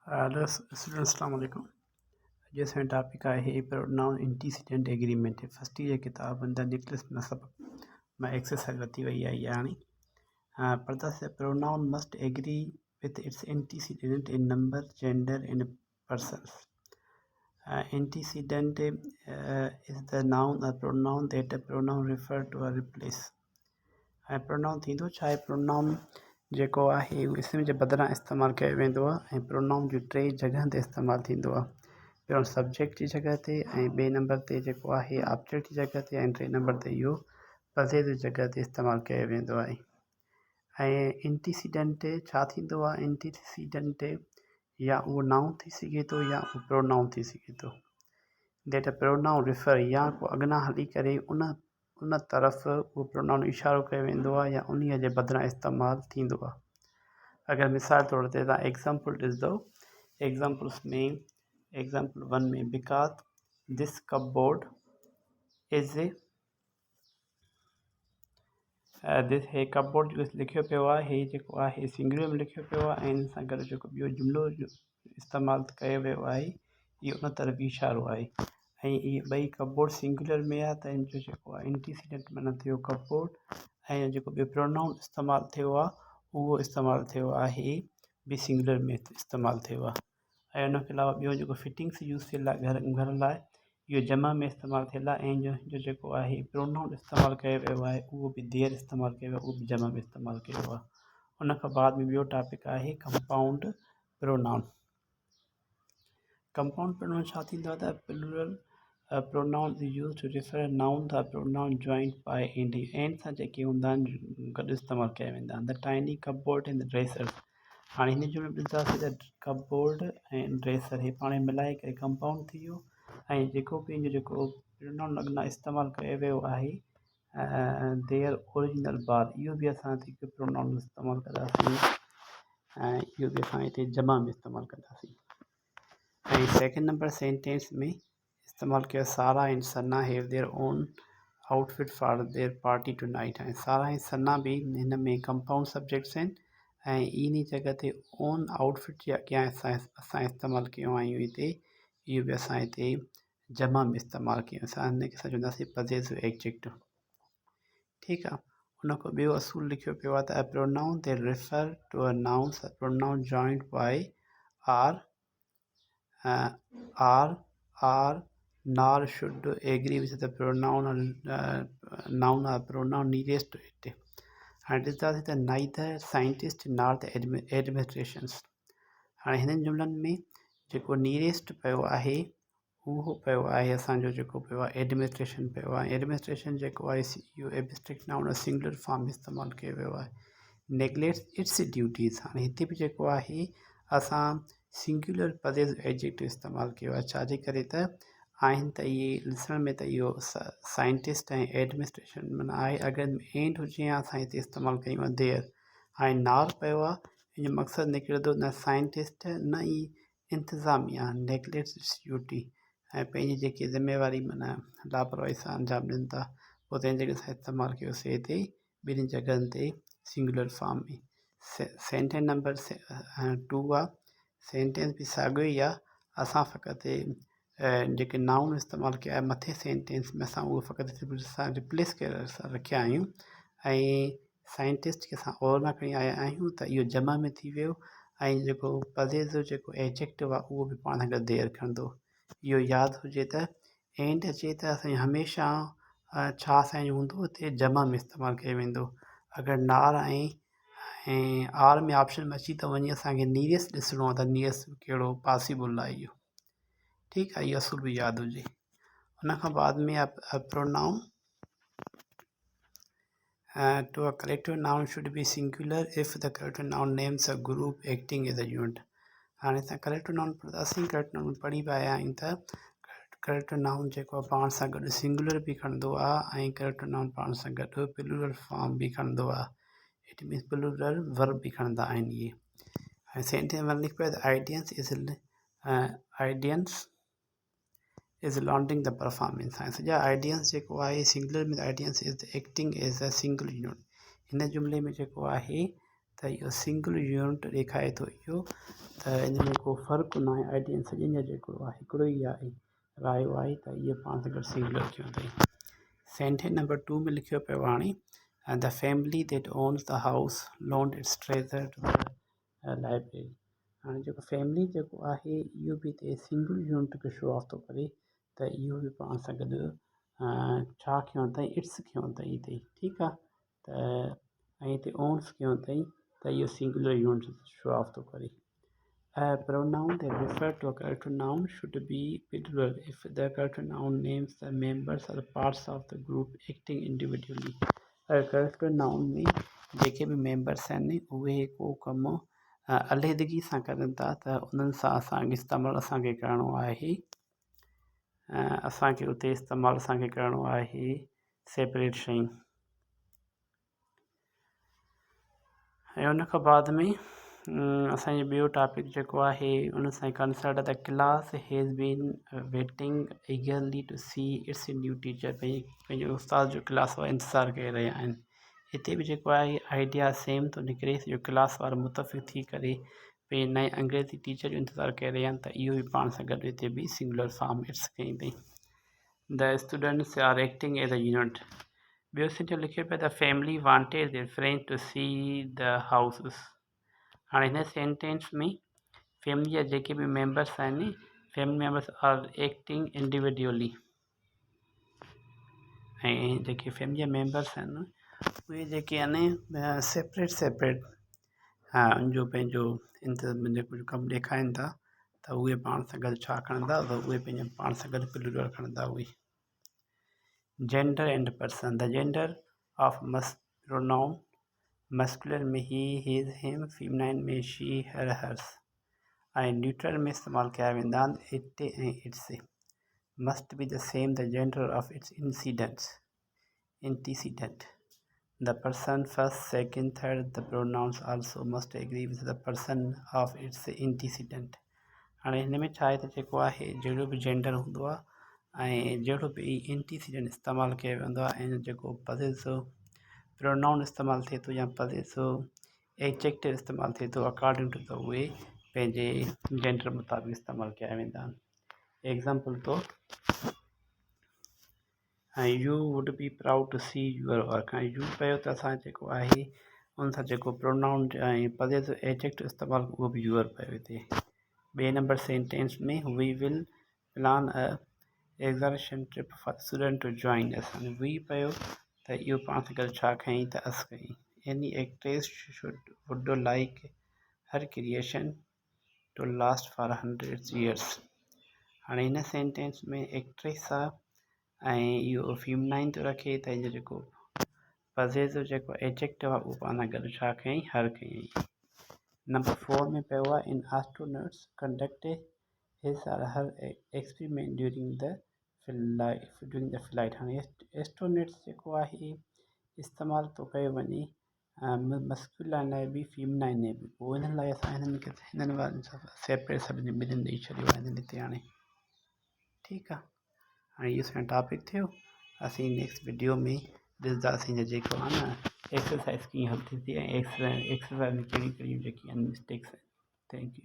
Hello students, अस्सलाम वालेकुम। अॼु असांजो टॉपिक आहे pronoun antecedent agreement. First year किताब अंदरि निकलिस न सभु मां एक्सरसाइज वरिती वई आहे इहा हाणे पढ़ंदासीं। Pronoun must agree with its antecedent in number, gender and persons. Antecedent is the noun or pronoun that a pronoun refer to a replace. ऐं प्रोनाउन थींदो छा आहे? प्रोनाउन जेको आहे उहो इसम जे बदिरां इस्तेमालु कयो वेंदो आहे ऐं प्रोनाउन जूं टे जॻहियुनि ते इस्तेमालु थींदो आहे। पहिरियों सब्जेक्ट जी जॻह ते, ऐं ॿिए नंबर ते जेको आहे ऑब्जेक्ट जी जॻह ते, ऐं टे नंबर ते इहो पज़ेर जी जॻह ते इस्तेमालु कयो वेंदो आहे। ऐं एंटीसीडेंट छा थींदो आहे? एंटीसीडेंट या उहो नाउन थी सघे थो या उहो प्रोनाउन थी सघे थो। दैट अ प्रोनाउन रिफर, या को अॻियां हली करे उन तरफ़ उहो प्रोनाउन इशारो कयो वेंदो आहे या उन्हीअ जे बदिरां इस्तेमालु थींदो आहे। अगरि मिसाल तौर ते तव्हां एग्ज़ाम्पल ॾिसंदो, एग्ज़ाम्पल्स में एग्ज़ाम्पल 1 में because this cupboard is this, हे कपबोर्ड लिखियो पियो आहे, हे जेको आहे सिंगुलर में लिखियो पियो आहे, ऐं हिन सां गॾु जेको ॿियो जुमिलो इस्तेमालु कयो वियो आहे इहो उन तरफ़ इशारो आहे। ऐं इहे ॿई कपबोर्ड सिंगुलर में आहे त इन जो जेको आहे एंटीसीडेंट माना थियो कपबोर्ड, ऐं जेको ॿियो प्रोनाउन इस्तेमालु थियो आहे उहो इस्तेमालु थियो आहे बि सिंगुलर में इस्तेमालु थियो आहे। ऐं उनखे अलावा ॿियो जेको फिटिंग्स यूज़ थियल आहे घर लाइ, इहो जमा में इस्तेमालु थियल आहे। ऐं जो जेको आहे प्रोनाउन इस्तेमालु कयो वियो आहे उहो बि देर इस्तेमालु कयो आहे, उहो बि जमा में इस्तेमालु कयो आहे। उन खां बाद में ॿियो टॉपिक आहे कंपाउंड प्रोनाउन। कंपाउंड प्रोनाउन छा थींदो आहे? त plural pronoun use to refer noun the pronoun joined by and. And सां जेके हूंदा आहिनि गॾु इस्तेमालु कया वेंदा आहिनि। The tiny cupboard and the dresser. हाणे हिन जो ॾिसंदासीं त कपबोर्ड ऐं ड्रेसर हे पाण मिलाए करे कंपाउंड थी वियो। ऐं जेको बि हिन जो जेको प्रोनाउन अॻियां इस्तेमालु कयो वियो आहे देयर ओरिजिनल बार, इहो बि असां हिते प्रोनाउन इस्तेमालु कंदासीं ऐं इहो बि असां हिते जमा में इस्तेमालु कंदासीं। ऐं सेकेंड नंबर सेंटेंस में इस्तेमालु कयो Sara and Sana have their own outfit for their party tonight. ऐं सारा ऐं सना बि हिन में कंपाउंड सब्जेक्ट्स आहिनि ऐं इन जॻह ते ओन आउटफिट जे अॻियां असां इस्तेमालु कयो आहियूं हिते, इहो बि असां हिते जमा में इस्तेमालु कयूं। असां हिनखे असां चवंदासीं पज़ेसिव एडजेक्टिव। ठीकु आहे। उन खां ॿियो असूल लिखियो पियो आहे त pronoun they refer to a noun pronoun joined by or or nor should agree with the pronoun noun or pronoun nearest to it. हाणे ॾिसंदासीं त neither scientist nor the administrations. हाणे हिननि जुमलनि में जेको नियरेस्ट पियो आहे उहो पियो आहे असांजो जेको पियो आहे एडमिनिस्ट्रेशन पियो आहे। एडमिनिस्ट्रेशन जेको आहे इहो एब्स्ट्रैक्ट नाउन सिंगुलर फॉर्म में इस्तेमालु कयो वियो आहे। नेग्लेक्ट्स इट्स ड्यूटीज़। हाणे हिते बि जेको आहे असां सिंगुलर पज़ेसिव एडजेक्टिव इस्तेमालु कयो आहे। छाजे करे त आहिनि त इहे ॾिसण में त इहो साइंटिस्ट ऐं एडमिनिस्ट्रेशन माना आहे। अगरि एंड हुजे या असां हिते इस्तेमालु कयूं आहे देयर। हाणे नार पियो आहे, हिन जो मक़सदु निकिरे थो न साइंटिस्ट न ई इंतिज़ामिया नेग्लेक्ट्स इट्स ड्यूटी, ऐं पंहिंजी जेकी ज़िमेवारी माना लापरवाही सां अंजाम ॾियनि था, पोइ तंहिंजे करे असां इस्तेमालु कयोसीं हिते ॿिन्ही जॻहियुनि ते सिंगुलर फॉर्म में। सेंटेंस नंबर 2 आहे। सेंटेंस बि साॻियो ई आहे। असां फ़क़ति जेके नाउन इस्तेमालु कया आहे मथे सेंटेंस में असां उहो फ़क़ति रिप्लेस करे रखिया आहियूं, ऐं साइंटिस्ट खे असां और न खणी आया आहियूं त इहो जमा में थी वियो। ऐं जेको पज़ेसिव जेको एडजेक्टिव आहे उहो बि पाण सां गॾु देर खणंदो। इहो यादि हुजे त एंड अचे त असांजो हमेशह छा असांजो हूंदो हुते जमा में इस्तेमालु कयो वेंदो। अगरि नार ऐं आर में ऑप्शन में अची त वञे असांखे नियरेस्ट ॾिसणो आहे त नियरेस्ट कहिड़ो पॉसिबल आहे इहो। ठीकु आहे, इहो असुल बि यादि हुजे। हुन खां बाद में pronoun to a collective noun should be singular if the collective noun names a group acting as a unit. हाणे असां कलेक्टिव नाउन पढ़ंदासीं। कलेक्टिव नाउन पढ़ी पिया आया आहियूं त कलेक्टिव नाउन जेको आहे पाण सां गॾु सिंगुलर बि खणंदो आहे ऐं कलेक्टिव नाउन पाण सां गॾु प्लूरल फॉर्म बि खणंदो आहे। इट मीन्स प्लूरल वर्ब बि खणंदा आहिनि इहे। हाणे सेंटेंस में लिखियो आहे त audience is lauding the performance. हाणे सॼा आइडियंस जेको आहे सिंगुलर में audience is acting as a single unit. हिन जुमिले में जेको आहे त इहो सिंगल यूनिट ॾेखारे थो इहो त इन में को फ़र्क़ु न आहे आइडियन सॼनि जा जेको आहे हिकिड़ो ई आहे रायो आहे त इहो पाण सां गॾु सिंगुलर थियो अथई। सेंटेंस नंबर 2 में लिखियो पियो हाणे the family that owns the house loaned its treasure to the library. हाणे जेको फैमिली जेको आहे इहो बि हिते सिंगल यूनिट खे शो ऑफ थो करे त इहो बि पाण सां गॾु छा खयों अथई इट्स खयों अथई हिते ठीकु आहे त ऐं हिते ओन्स खयों अथई त इहो सिंगुलर यूनिट शो ऑफ थो करे। A pronoun that refers to a character noun should be plural if the character noun names the members or parts of the group acting individually। अगरि character noun में जेके बि members आहिनि उहे को कमु अलहदगी सां कनि था त उन्हनि सां असांखे इस्तेमालु असांखे करिणो आहे असांखे उते इस्तेमालु असांखे करिणो आहे सेपरेट शयूं। ऐं उन खां बाद में असांजो ॿियो टॉपिक जेको आहे उन सां concern the class has been waiting eagerly to see its new teacher पंहिंजे उस्ताद जो क्लास वारा इंतज़ारु करे रहिया आहिनि। हिते बि जेको आहे आइडिया सेम थो निकिरे जो क्लास वारा मुतफ़िक़ थी करे पंहिंजे नए अंग्रेज़ी टीचर जो इंतज़ारु करे रहिया आहिनि त इहो बि पाण सां गॾु हिते बि सिंगुलर फॉर्म इट्स कई अथई। The students are acting as a unit. ॿियो सिंटो लिखियो पियो the family wanted their friends to see the houses. हाणे हिन सेंटेंस में फैमिली जा जेके बि मेंबर्स आहिनि family members are acting individually ऐं जेके फैमिली जा मेंबर्स आहिनि उहे जेके आहिनि सेपरेट उनजो पंहिंजो जेको कमु ॾेखारीनि था त उहे पाण सां गॾु छा खणंदा त उहे पंहिंजे पाण सां गॾु प्लूरल खणंदा उहे। Gender and person the gender of pronoun masculine में ही हिज हिम फीमेनाइन में शी हर हर्स ऐं न्यूट्रल में इस्तेमालु कया वेंदा आहिनि इट ऐं it's must be the same the gender of its antecedent the person first second third the pronouns also must agree with the person of its antecedent। हाणे हिन में छा आहे त जेको आहे जहिड़ो बि जेंडर हूंदो आहे ऐं जहिड़ो बि एंटीसीडेंट इस्तेमालु कयो वेंदो आहे ऐं जेको पॉसेसिव प्रोनाउन इस्तेमालु थिए थो या पॉसेसिव एडजेक्टिव इस्तेमालु थिए थो अकॉर्डिंग टू द उहे पंहिंजे जेंडर मुताबिक़ इस्तेमालु कया वेंदा आहिनि। एग्ज़ाम्पल तौर you would be proud to see your work. ऐं यू पियो त असां जेको आहे उन सां जेको प्रोनाउन ऐं पॉसेसिव एडजेक्टिव इस्तेमालु उहो बि यूअर पियो हिते। ॿिए नंबर सेंटेंस में we will plan a excursion trip for student to join us. We पियो त इहो पाण सां गॾु छा खईं त अस कई। Any actress would like her creation to last for 100 years। हाणे हिन सेंटेंस में एक्ट्रेस आहे ऐं इहो फीमेनाइन थो रखे त हिन जो जेको पॉसेसिव जेको एडजेक्टिव आहे उहो पाण सां गॾु छा कयईं हर कयईं। नंबर 4 में पियो आहे इन एस्ट्रोनॉट्स कंडक्टेड हिज और हर एक्सपेरिमेंट ड्यूरिंग द फ्लाइट। हाणे एस्ट्रोनॉट्स जेको आहे इस्तेमालु थो कयो वञे मस्कुलाइन लाइ बि फीमेनाइन लाइ बि पोइ हिन लाइ असां हिननि वारनि सां सेपरेट सभिनी ॿिन्हिनि ॾेई छॾियो आहे हिननि हिते हाणे ठीकु आहे। हाणे इहो असांजो टॉपिक थियो असीं नेक्स्ट वीडियो में ॾिसंदासीं जेको आहे न एक्सरसाइज़ कीअं हल थी थिए ऐं एक्सरसाइज़ में कहिड़ियूं कहिड़ियूं जेकी आहिनि मिस्टेक्स आहिनि। Thank U.